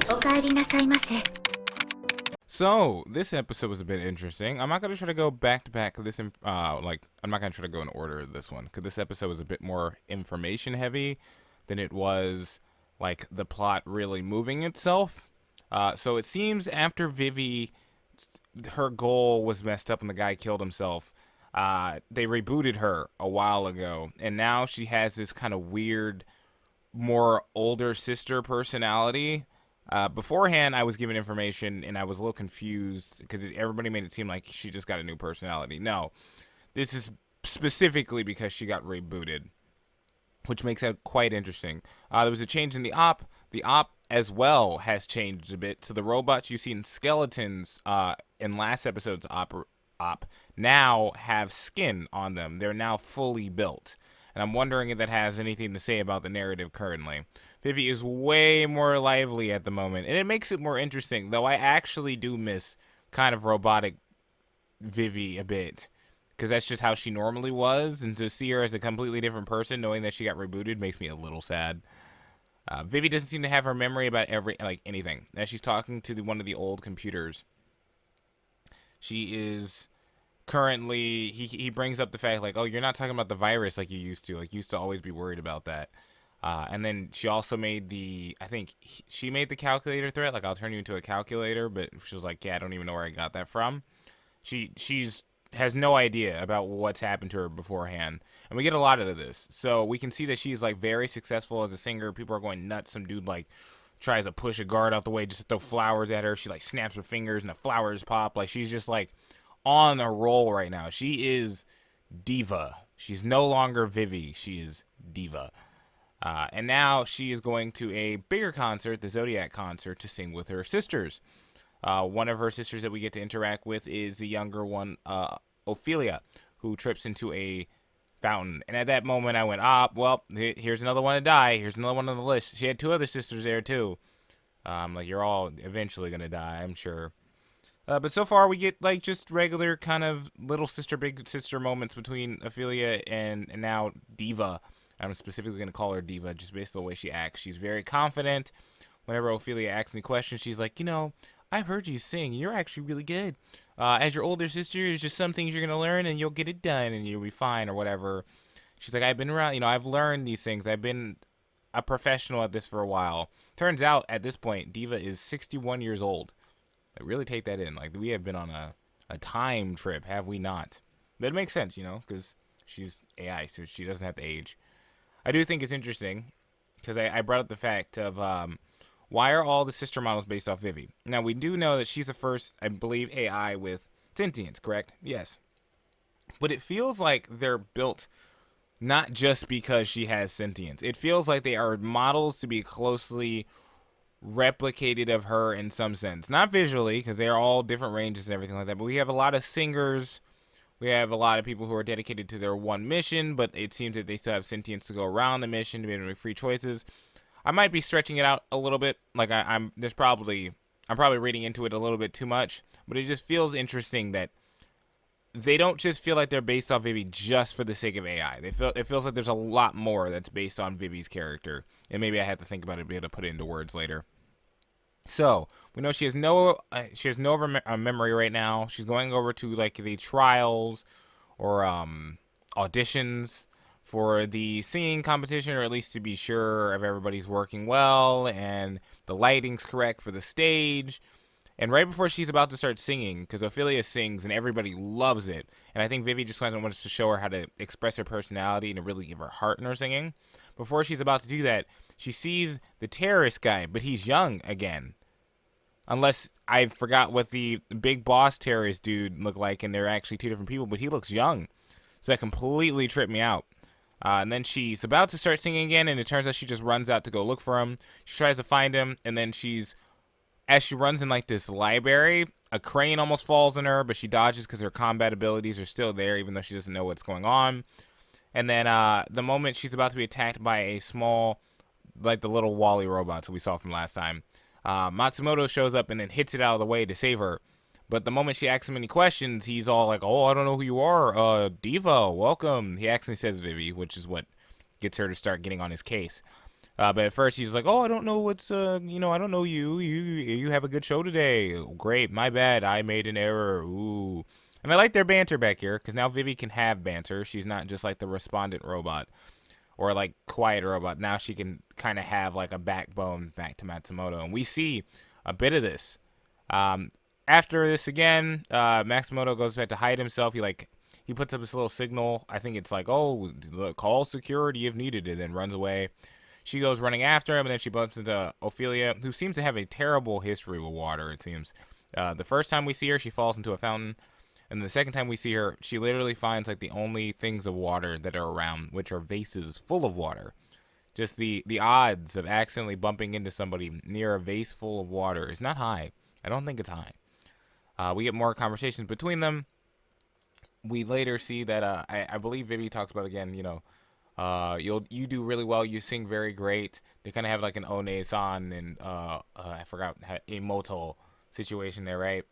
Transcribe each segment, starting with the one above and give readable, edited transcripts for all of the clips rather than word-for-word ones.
お帰りなさいませ。 So this episode was a bit interesting. I'm not gonna try to go back to back. I'm not gonna try to go in order of this one because this episode was a bit more information heavy than it was like the plot really moving itself. So it seems after Vivy, her goal was messed up and the guy killed himself. They rebooted her a while ago, and now she has this kind of weird, more older sister personality. Beforehand, I was given information and I was a little confused because everybody made it seem like she just got a new personality. No, this is specifically because she got rebooted, which makes it quite interesting. There was a change in the op. The op as well has changed a bit. So the robots you see in skeletons in last episode's op now have skin on them. They're now fully built. And I'm wondering if that has anything to say about the narrative currently. Vivy is way more lively at the moment, and it makes it more interesting, though I actually do miss kind of robotic Vivy a bit, because that's just how she normally was, and to see her as a completely different person, knowing that she got rebooted, makes me a little sad. Vivy doesn't seem to have her memory about anything. As she's talking to one of the old computers, she is currently, he brings up the fact like, oh, you're not talking about the virus like you used to. Like, you used to always be worried about that. And then she also made she made the calculator threat, like, I'll turn you into a calculator, but she was like, yeah, I don't even know where I got that from. She's has no idea about what's happened to her beforehand. And we get a lot of this. So we can see that she's like very successful as a singer. People are going nuts. Some dude like tries to push a guard out the way just to throw flowers at her. She like snaps her fingers and the flowers pop. Like, she's just like on a roll right now. She is Diva. She's no longer Vivy. She is Diva. And now she is going to a bigger concert, the Zodiac concert, to sing with her sisters. One of her sisters that we get to interact with is the younger one, Ophelia, who trips into a fountain. And at that moment, I went, well, here's another one to die. Here's another one on the list. She had two other sisters there, too. Like, you're all eventually going to die, I'm sure. But so far, we get, like, just regular kind of little sister, big sister moments between Ophelia and now Diva. I'm specifically going to call her Diva just based on the way she acts. She's very confident. Whenever Ophelia asks any questions, she's like, I've heard you sing. You're actually really good. As your older sister, there's just some things you're going to learn, and you'll get it done, and you'll be fine, or whatever. She's like, I've been around, I've learned these things. I've been a professional at this for a while. Turns out, at this point, Diva is 61 years old. Like, really take that in. Like, we have been on a time trip, have we not? But it makes sense, because she's AI, so she doesn't have to age. I do think it's interesting, because I brought up the fact of why are all the sister models based off Vivy? Now, we do know that she's the first, I believe, AI with sentience, correct? Yes. But it feels like they're built not just because she has sentience. It feels like they are models to be closely replicated of her in some sense. Not visually, because they are all different ranges and everything like that, but we have a lot of singers. We have a lot of people who are dedicated to their one mission, but it seems that they still have sentience to go around the mission to be able to make free choices. I might be stretching it out a little bit. Like, I'm probably reading into it a little bit too much, but it just feels interesting that they don't just feel like they're based off Vivy just for the sake of AI. It feels like there's a lot more that's based on Vivy's character, and maybe I have to think about it to be able to put it into words later. So we know she has no memory right now. She's going over to like the trials or auditions for the singing competition, or at least to be sure if everybody's working well and the lighting's correct for the stage. And right before she's about to start singing, because Ophelia sings and everybody loves it, and I think Vivy just wants to show her how to express her personality and to really give her heart in her singing. Before she's about to do that, she sees the terrorist guy, but he's young again. Unless I forgot what the big boss terrorist dude looked like, and they're actually two different people, but he looks young. So that completely tripped me out. And then she's about to start singing again, and it turns out she just runs out to go look for him. She tries to find him, and then as she runs in like this library, a crane almost falls on her, but she dodges because her combat abilities are still there, even though she doesn't know what's going on. And then the moment she's about to be attacked by a small, like the little Wally robots that we saw from last time, Matsumoto shows up and then hits it out of the way to save her. But the moment she asks him any questions, he's all like, oh, I don't know who you are. Diva, welcome. He actually says Vivy, which is what gets her to start getting on his case. But at first she's like, "Oh, I don't know what's I don't know you. You have a good show today. Great, my bad. I made an error. Ooh." And I like their banter back here because now Vivy can have banter. She's not just like the respondent robot or like quiet robot. Now she can kind of have like a backbone back to Matsumoto, and we see a bit of this. After this again, Matsumoto goes back to hide himself. He puts up this little signal. I think it's like, "Oh, call security if needed," and then runs away. She goes running after him, and then she bumps into Ophelia, who seems to have a terrible history with water, it seems. The first time we see her, she falls into a fountain. And the second time we see her, she literally finds like the only things of water that are around, which are vases full of water. Just the odds of accidentally bumping into somebody near a vase full of water is not high. I don't think it's high. We get more conversations between them. We later see that I believe Vivy talks about again, you do really well. You sing very great. They kind of have like an One-san and I forgot a Moto situation there, right?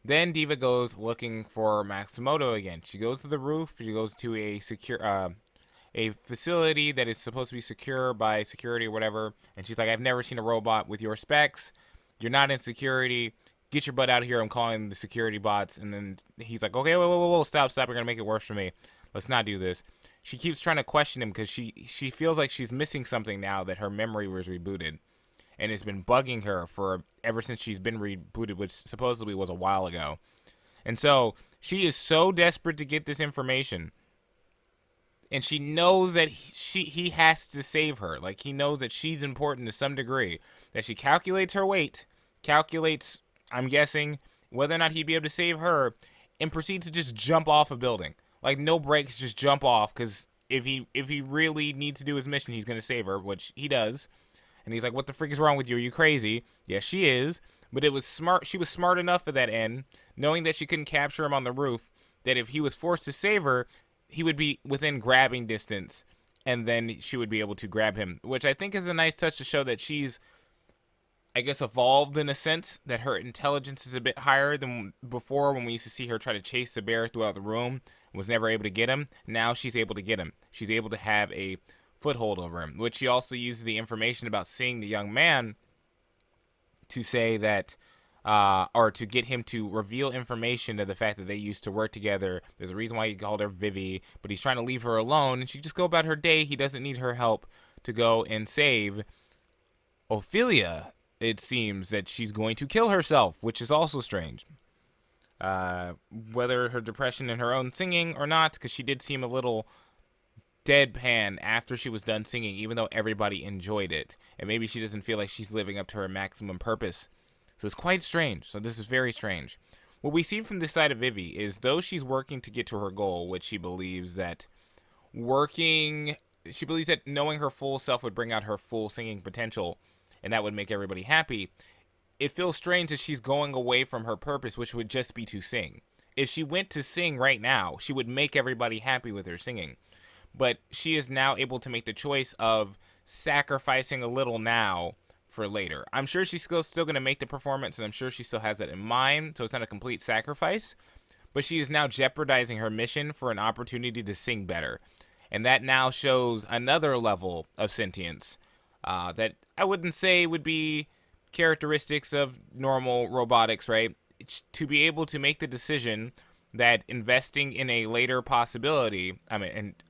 Then Diva goes looking for Matsumoto again. She goes to the roof. She goes to a facility that is supposed to be secure by security or whatever. And she's like, "I've never seen a robot with your specs. You're not in security. Get your butt out of here. I'm calling the security bots." And then he's like, "Okay, whoa, stop. You're gonna make it worse for me. Let's not do this." She keeps trying to question him because she feels like she's missing something now that her memory was rebooted. And it's been bugging her for ever since she's been rebooted, which supposedly was a while ago. And so she is so desperate to get this information. And she knows that he has to save her. Like, he knows that she's important to some degree. That she calculates her weight, calculates, I'm guessing, whether or not he'd be able to save her, and proceeds to just jump off a building. Like, no brakes, just jump off. Because if he really needs to do his mission, he's going to save her, which he does. And he's like, "What the freak is wrong with you? Are you crazy?" Yes, she is. But it was smart. She was smart enough at that end, knowing that she couldn't capture him on the roof, that if he was forced to save her, he would be within grabbing distance, and then she would be able to grab him, which I think is a nice touch to show that she's, I guess, evolved in a sense, that her intelligence is a bit higher than before when we used to see her try to chase the bear throughout the room and was never able to get him. Now she's able to get him. She's able to have a foothold over him, which she also uses the information about seeing the young man to say that, or to get him to reveal information to the fact that they used to work together. There's a reason why he called her Vivy, but he's trying to leave her alone, and she just go about her day. He doesn't need her help to go and save Ophelia. It seems that she's going to kill herself, which is also strange. Whether her depression and her own singing or not, because she did seem a little deadpan after she was done singing, even though everybody enjoyed it. And maybe she doesn't feel like she's living up to her maximum purpose. So it's quite strange. So this is very strange. What we see from this side of Vivy is, though she's working to get to her goal, which she believes that knowing her full self would bring out her full singing potential, and that would make everybody happy. It feels strange that she's going away from her purpose, which would just be to sing. If she went to sing right now, she would make everybody happy with her singing. But she is now able to make the choice of sacrificing a little now for later. I'm sure she's still going to make the performance, and I'm sure she still has that in mind, so it's not a complete sacrifice. But she is now jeopardizing her mission for an opportunity to sing better. And that now shows another level of sentience that I wouldn't say would be characteristics of normal robotics, right? To be able to make the decision that investing in a later possibility,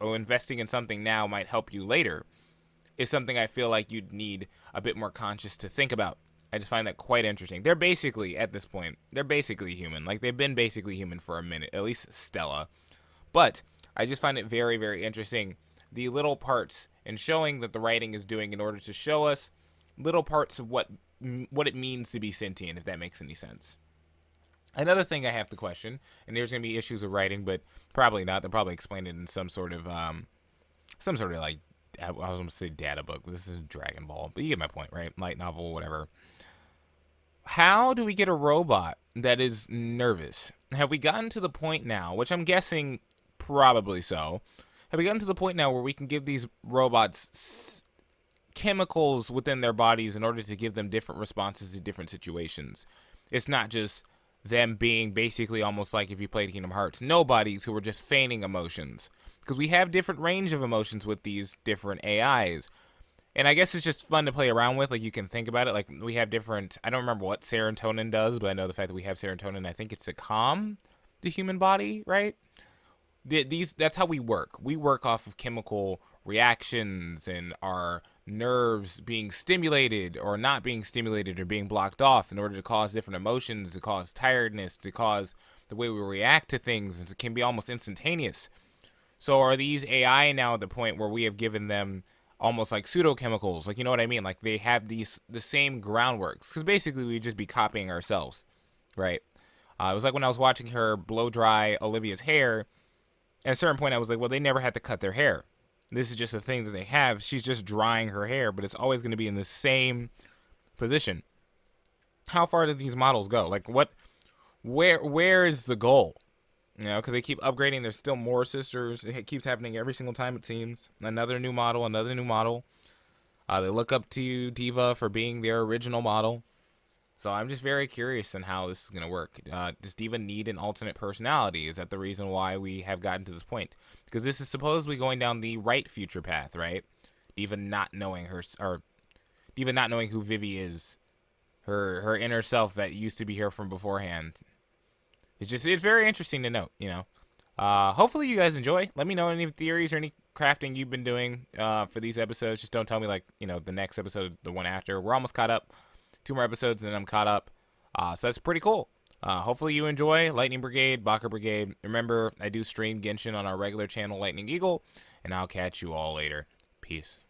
investing in something now might help you later, is something I feel like you'd need a bit more conscious to think about. I just find that quite interesting. They're basically, at this point, they're basically human. Like, they've been basically human for a minute, at least Stella. But I just find it very, very interesting, the little parts and showing that the writing is doing in order to show us little parts of what it means to be sentient, if that makes any sense. Another thing I have to question, and there's going to be issues with writing, but probably not. They'll probably explain it in some sort of like, I was going to say data book, but this is Dragon Ball. But you get my point, right? Light novel, whatever. How do we get a robot that is nervous? Have we gotten to the point now, which I'm guessing probably so, have we gotten to the point now where we can give these robots chemicals within their bodies in order to give them different responses to different situations? It's not just them being basically almost like if you played Kingdom Hearts, nobodies who were just feigning emotions. Because we have different range of emotions with these different AIs. And I guess it's just fun to play around with. Like, you can think about it. Like, we have different, I don't remember what serotonin does, but I know the fact that we have serotonin, I think it's to calm the human body, right? That's how we work. We work off of chemical reactions and our nerves being stimulated or not being stimulated or being blocked off in order to cause different emotions, to cause tiredness, to cause the way we react to things. It can be almost instantaneous. So are these AI now at the point where we have given them almost like pseudochemicals? Like, you know what I mean? Like, they have the same groundworks, because basically we'd just be copying ourselves, right? It was like when I was watching her blow dry Olivia's hair. At a certain point, I was like, well, they never had to cut their hair. This is just a thing that they have. She's just drying her hair, but it's always going to be in the same position. How far do these models go? Like, where is the goal? You know, because they keep upgrading. There's still more sisters. It keeps happening every single time, it seems. Another new model, another new model. They look up to you, Diva, for being their original model. So I'm just very curious on how this is going to work. Does Diva need an alternate personality? Is that the reason why we have gotten to this point? Because this is supposedly going down the right future path, right? Diva not knowing Diva not knowing who Vivy is. Her inner self that used to be here from beforehand. It's very interesting to note, you know. Hopefully you guys enjoy. Let me know any theories or any crafting you've been doing for these episodes. Just don't tell me, like, you know, the next episode, the one after. We're almost caught up. 2 more episodes and then I'm caught up. So that's pretty cool. Hopefully you enjoy Lightning Brigade, Baka Brigade. Remember, I do stream Genshin on our regular channel, Lightning Eagle, and I'll catch you all later. Peace.